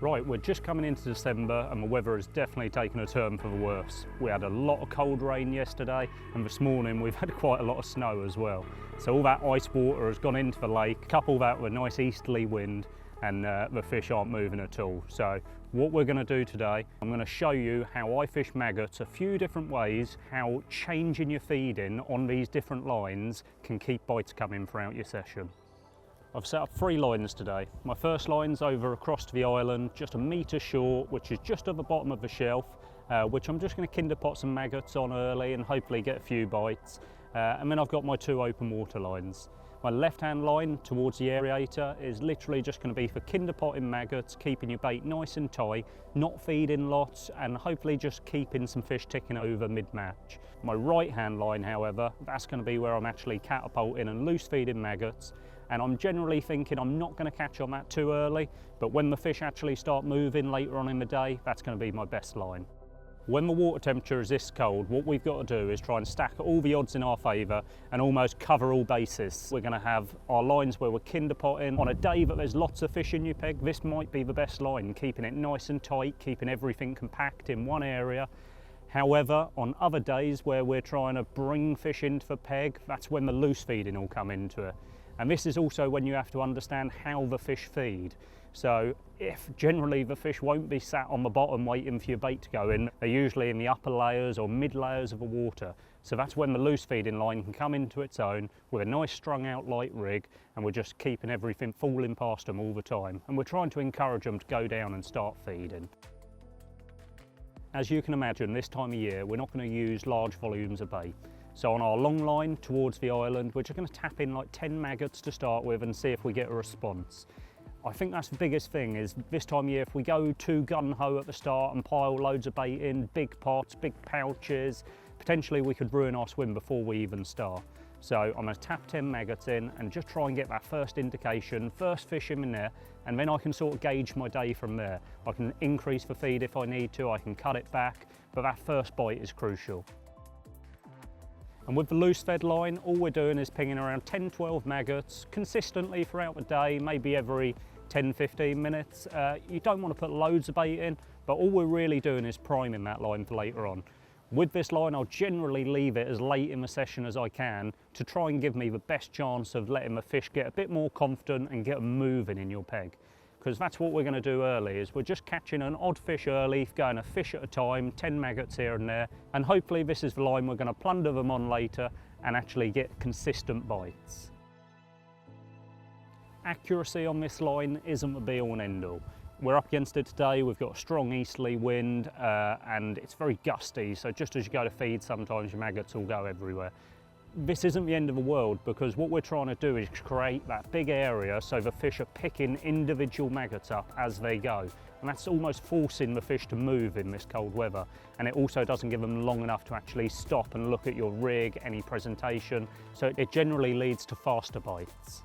Right, we're just coming into December and the weather has definitely taken a turn for the worse. We had a lot of cold rain yesterday and this morning we've had quite a lot of snow as well. So all that ice water has gone into the lake, couple that with a nice easterly wind, and the fish aren't moving at all. So what we're going to do today, I'm going to show you how I fish maggots a few different ways, how changing your feeding on these different lines can keep bites coming throughout your session. I've set up 3 lines today. My first line's over across to the island, just a metre short, which is just at the bottom of the shelf, which I'm just going to kinder pot some maggots on early and hopefully get a few bites. And then I've got my 2 open water lines. My left-hand line towards the aerator is literally just going to be for kinder potting maggots, keeping your bait nice and tight, not feeding lots, and hopefully just keeping some fish ticking over mid-match. My right-hand line, however, that's going to be where I'm actually catapulting and loose feeding maggots. And I'm generally thinking I'm not going to catch on that too early, but when the fish actually start moving later on in the day, that's going to be my best line. When the water temperature is this cold, what we've got to do is try and stack all the odds in our favour and almost cover all bases. We're going to have our lines where we're kinder potting. On a day that there's lots of fish in your peg, this might be the best line, keeping it nice and tight, keeping everything compact in one area. However, on other days where we're trying to bring fish into the peg, that's when the loose feeding will come into it. And this is also when you have to understand how the fish feed. So if generally the fish won't be sat on the bottom waiting for your bait to go in, they're usually in the upper layers or mid layers of the water. So that's when the loose feeding line can come into its own with a nice strung out light rig, and we're just keeping everything falling past them all the time. And we're trying to encourage them to go down and start feeding. As you can imagine, this time of year, we're not going to use large volumes of bait. So on our long line towards the island, we're just going to tap in like 10 maggots to start with and see if we get a response. I think that's the biggest thing, is this time of year, if we go too gun-ho at the start and pile loads of bait in, big pots, big pouches, potentially we could ruin our swim before we even start. So I'm going to tap 10 maggots in and just try and get that first indication, first fish in there, and then I can sort of gauge my day from there. I can increase the feed if I need to, I can cut it back, but that first bite is crucial. And with the loose fed line, all we're doing is pinging around 10-12 maggots consistently throughout the day, maybe every 10-15 minutes. You don't want to put loads of bait in, but all we're really doing is priming that line for later on. With this line, I'll generally leave it as late in the session as I can to try and give me the best chance of letting the fish get a bit more confident and get them moving in your peg. Because that's what we're going to do early, is we're just catching an odd fish early, going a fish at a time, 10 maggots here and there, and hopefully this is the line we're going to plunder them on later and actually get consistent bites. Accuracy on this line isn't the be-all and end-all. We're up against it today, we've got a strong easterly wind and it's very gusty, so just as you go to feed sometimes your maggots will go everywhere. This isn't the end of the world, because what we're trying to do is create that big area so the fish are picking individual maggots up as they go. And that's almost forcing the fish to move in this cold weather. And it also doesn't give them long enough to actually stop and look at your rig, any presentation. So it generally leads to faster bites.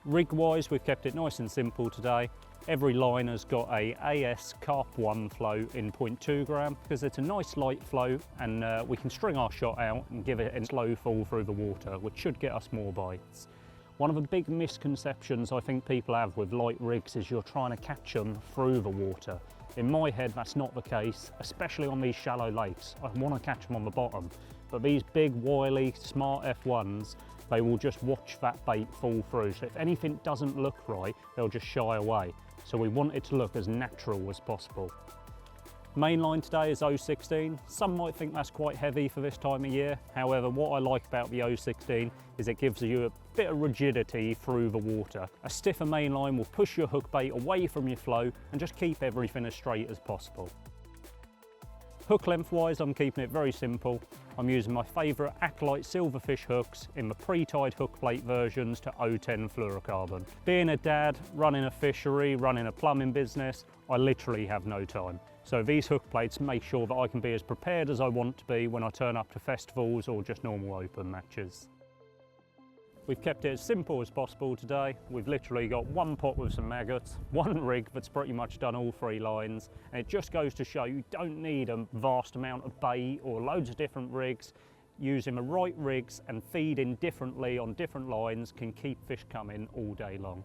Rig-wise, we've kept it nice and simple today. Every line has got a AS Carp 1 flow in 0.2 gram because it's a nice light flow, and we can string our shot out and give it a slow fall through the water, which should get us more bites. One of the big misconceptions I think people have with light rigs is you're trying to catch them through the water. In my head, that's not the case, especially on these shallow lakes. I want to catch them on the bottom, but these big, wily, smart F1s, they will just watch that bait fall through. So if anything doesn't look right, they'll just shy away. So we want it to look as natural as possible. Main line today is 016. Some might think that's quite heavy for this time of year. However, what I like about the 016 is it gives you a bit of rigidity through the water. A stiffer main line will push your hook bait away from your flow and just keep everything as straight as possible. Hook length wise, I'm keeping it very simple. I'm using my favourite Acolyte silverfish hooks in the pre-tied hook plate versions to 010 fluorocarbon. Being a dad, running a fishery, running a plumbing business, I literally have no time. So these hook plates make sure that I can be as prepared as I want to be when I turn up to festivals or just normal open matches. We've kept it as simple as possible today. We've literally got 1 pot with some maggots, 1 rig that's pretty much done all 3 lines, and it just goes to show you don't need a vast amount of bait or loads of different rigs. Using the right rigs and feeding differently on different lines can keep fish coming all day long.